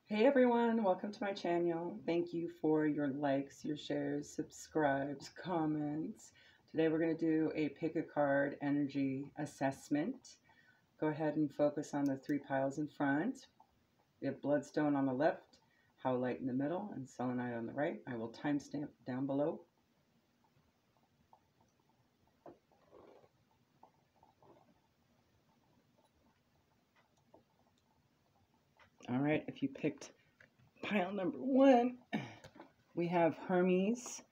Hey everyone, welcome to my channel. Thank you for your likes, your shares, subscribes, comments. Today we're going to do a pick a card energy assessment. Go ahead and focus on the three piles in front. We have Bloodstone on the left, Howlite in the middle, and Selenite on the right. I will timestamp down below. All right, if you picked pile number 1, we have Hermes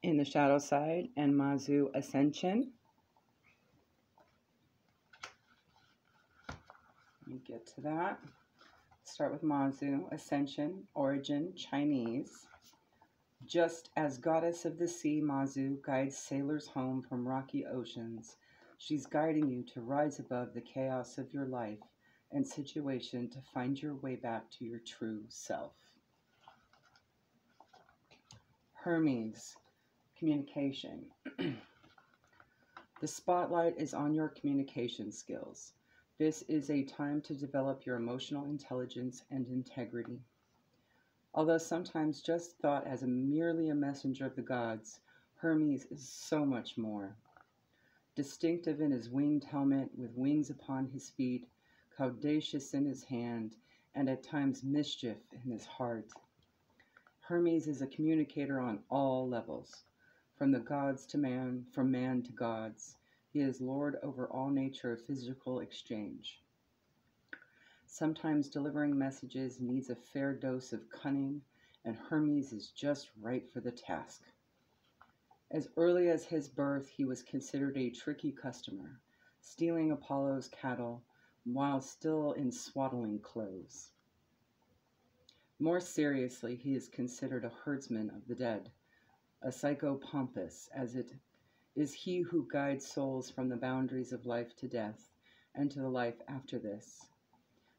in the shadow side and Mazu Ascension. Let me get to that. Start with Mazu Ascension, origin Chinese. Just as goddess of the sea, Mazu guides sailors home from rocky oceans. She's guiding you to rise above the chaos of your life and situation to find your way back to your true self. Hermes, communication. The spotlight is on your communication skills. This is a time to develop your emotional intelligence and integrity. Although sometimes just thought as merely a messenger of the gods, Hermes is so much more. Distinctive in his winged helmet with wings upon his feet, audacious in his hand, and at times mischief in his heart. Hermes is a communicator on all levels, from the gods to man, from man to gods. He is lord over all nature of physical exchange. Sometimes delivering messages needs a fair dose of cunning, and Hermes is just right for the task. As early as his birth, he was considered a tricky customer, stealing Apollo's cattle while still in swaddling clothes. More seriously, he is considered a herdsman of the dead, a psychopompus, as it is he who guides souls from the boundaries of life to death and to the life after this.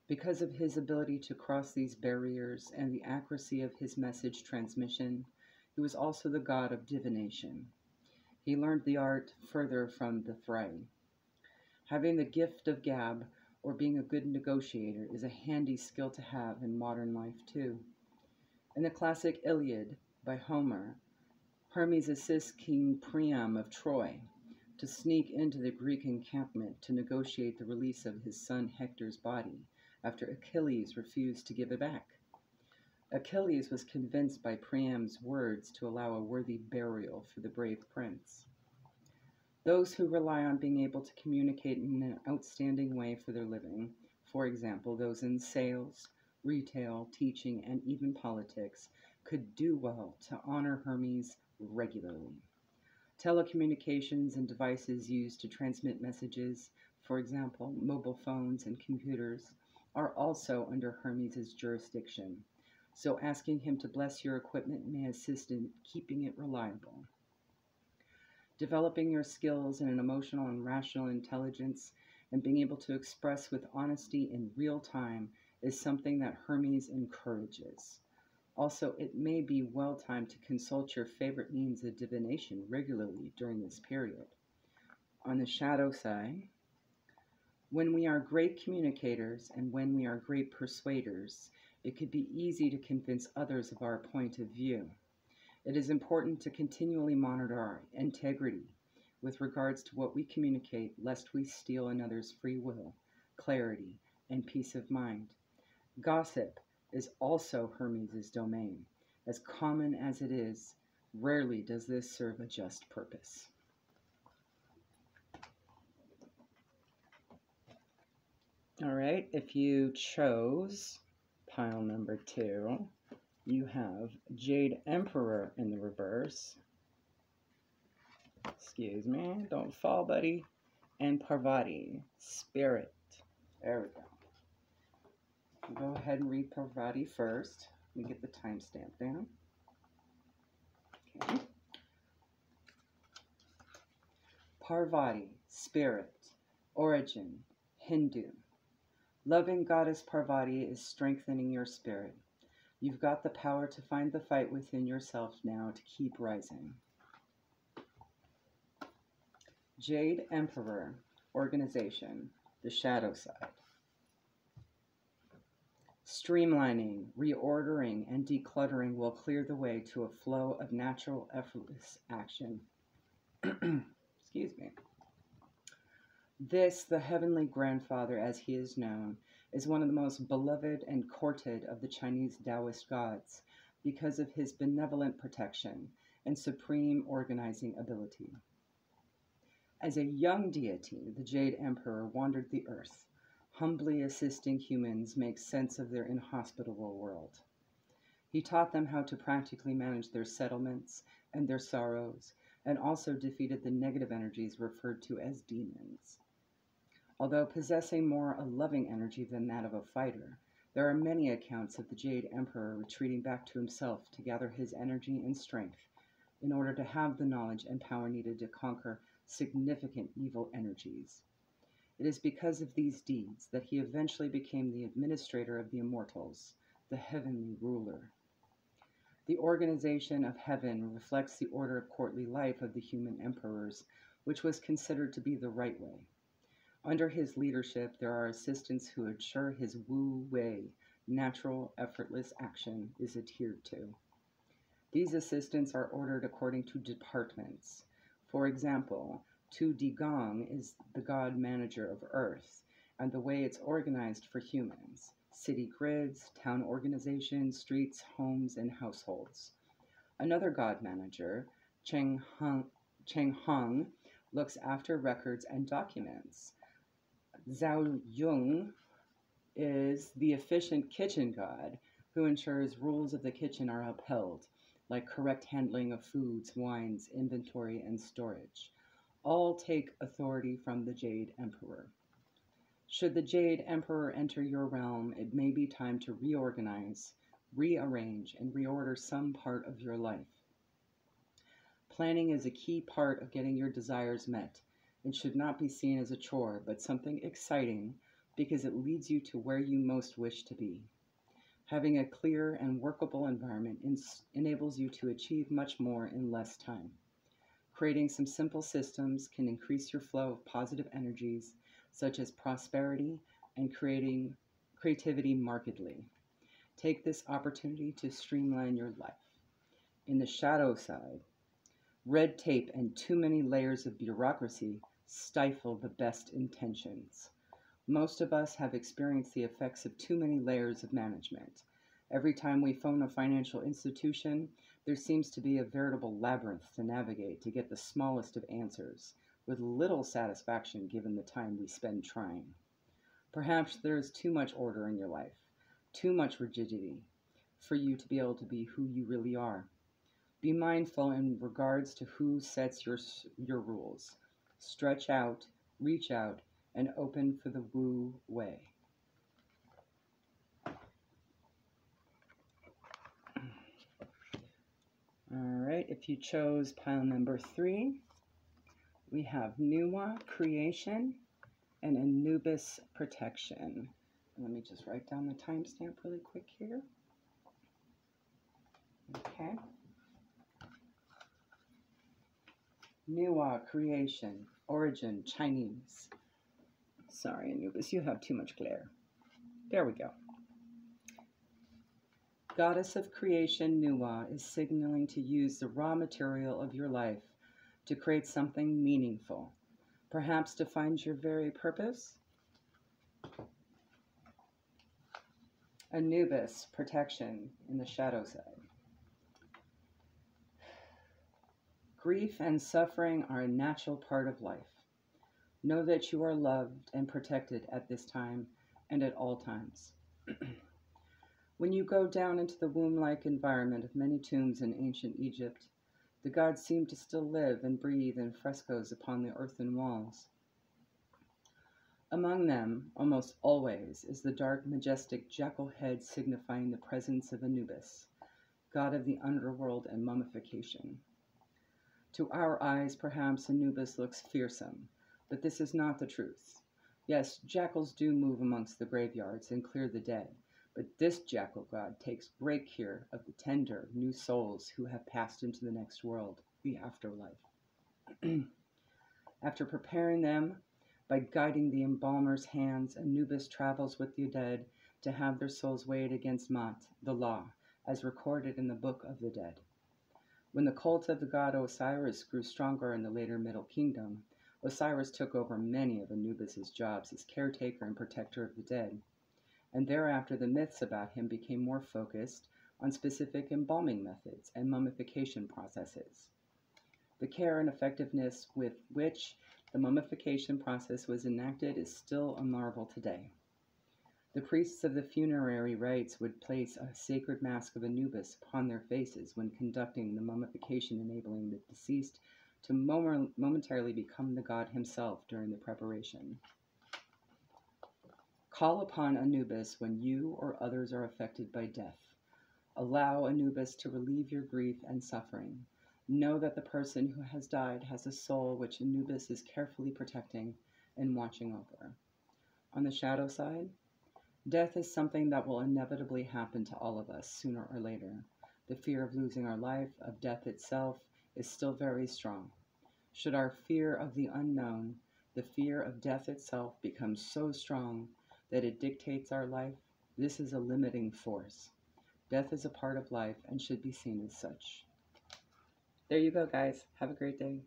Because of his ability to cross these barriers and the accuracy of his message transmission, he was also the god of divination. He learned the art further from the fray. Having the gift of gab, or being a good negotiator, is a handy skill to have in modern life too. In the classic Iliad by Homer, Hermes assists King Priam of Troy to sneak into the Greek encampment to negotiate the release of his son Hector's body after Achilles refused to give it back. Achilles was convinced by Priam's words to allow a worthy burial for the brave prince. Those who rely on being able to communicate in an outstanding way for their living, for example, those in sales, retail, teaching, and even politics, could do well to honor Hermes regularly. Telecommunications and devices used to transmit messages, for example, mobile phones and computers, are also under Hermes' jurisdiction, so asking him to bless your equipment may assist in keeping it reliable. Developing your skills in an emotional and rational intelligence and being able to express with honesty in real time is something that Hermes encourages. Also, it may be well timed to consult your favorite means of divination regularly during this period. On the shadow side, when we are great communicators and when we are great persuaders, it could be easy to convince others of our point of view. It is important to continually monitor our integrity with regards to what we communicate, lest we steal another's free will, clarity, and peace of mind. Gossip is also Hermes' domain. As common as it is, rarely does this serve a just purpose. All right, if you chose pile number 2, you have Jade Emperor in the reverse. Excuse me, don't fall, buddy. And Parvati, Spirit. There we go. Go ahead and read Parvati first. Let me get the timestamp down. Okay. Parvati, Spirit, origin, Hindu. Loving goddess Parvati is strengthening your spirit. You've got the power to find the fight within yourself now to keep rising. Jade Emperor, organization, the shadow side. Streamlining, reordering, and decluttering will clear the way to a flow of natural, effortless action. Excuse me. This, the Heavenly Grandfather, as he is known, is one of the most beloved and courted of the Chinese Taoist gods because of his benevolent protection and supreme organizing ability. As a young deity, the Jade Emperor wandered the earth, humbly assisting humans make sense of their inhospitable world. He taught them how to practically manage their settlements and their sorrows, and also defeated the negative energies referred to as demons. Although possessing more a loving energy than that of a fighter, there are many accounts of the Jade Emperor retreating back to himself to gather his energy and strength in order to have the knowledge and power needed to conquer significant evil energies. It is because of these deeds that he eventually became the administrator of the immortals, the heavenly ruler. The organization of heaven reflects the order of courtly life of the human emperors, which was considered to be the right way. Under his leadership, there are assistants who ensure his Wu Wei, natural, effortless action, is adhered to. These assistants are ordered according to departments. For example, Tu Digong is the god manager of Earth, and the way it's organized for humans: city grids, town organization, streets, homes, and households. Another god manager, Cheng Hong, looks after records and documents. Zhao Yung is the efficient kitchen god who ensures rules of the kitchen are upheld, like correct handling of foods, wines, inventory, and storage. All take authority from the Jade Emperor. Should the Jade Emperor enter your realm, it may be time to reorganize, rearrange, and reorder some part of your life. Planning is a key part of getting your desires met and should not be seen as a chore, but something exciting because it leads you to where you most wish to be. Having a clear and workable environment enables you to achieve much more in less time. Creating some simple systems can increase your flow of positive energies, such as prosperity and creativity markedly. Take this opportunity to streamline your life. In the shadow side, red tape and too many layers of bureaucracy stifle the best intentions. Most of us have experienced the effects of too many layers of management. Every time we phone a financial institution, there seems to be a veritable labyrinth to navigate to get the smallest of answers, with little satisfaction given the time we spend trying. Perhaps there is too much order in your life, too much rigidity, for you to be able to be who you really are. Be mindful in regards to who sets your rules. Stretch out, reach out, and open for the Wu Wei. All right, if you chose pile number 3, we have Nuwa, Creation, and Anubis, Protection. Let me just write down the timestamp really quick here. Okay. Nuwa, Creation, origin, Chinese. Sorry, Anubis, you have too much glare. There we go. Goddess of creation, Nuwa, is signaling to use the raw material of your life to create something meaningful, perhaps to find your very purpose. Anubis, protection in the shadow side. Grief and suffering are a natural part of life. Know that you are loved and protected at this time and at all times. When you go down into the womb-like environment of many tombs in ancient Egypt, the gods seem to still live and breathe in frescoes upon the earthen walls. Among them, almost always, is the dark, majestic jackal head signifying the presence of Anubis, god of the underworld and mummification. To our eyes, perhaps Anubis looks fearsome, but this is not the truth. Yes, jackals do move amongst the graveyards and clear the dead, but this jackal god takes great care of the tender, new souls who have passed into the next world, the afterlife. After preparing them by guiding the embalmer's hands, Anubis travels with the dead to have their souls weighed against Mat, the law, as recorded in the Book of the Dead. When the cult of the god Osiris grew stronger in the later Middle Kingdom, Osiris took over many of Anubis's jobs as caretaker and protector of the dead, and thereafter the myths about him became more focused on specific embalming methods and mummification processes. The care and effectiveness with which the mummification process was enacted is still a marvel today. The priests of the funerary rites would place a sacred mask of Anubis upon their faces when conducting the mummification, enabling the deceased to momentarily become the god himself during the preparation. Call upon Anubis when you or others are affected by death. Allow Anubis to relieve your grief and suffering. Know that the person who has died has a soul which Anubis is carefully protecting and watching over. On the shadow side, death is something that will inevitably happen to all of us sooner or later. The fear of losing our life, of death itself, is still very strong. Should our fear of the unknown, the fear of death itself, become so strong that it dictates our life, this is a limiting force. Death is a part of life and should be seen as such. There you go, guys. Have a great day.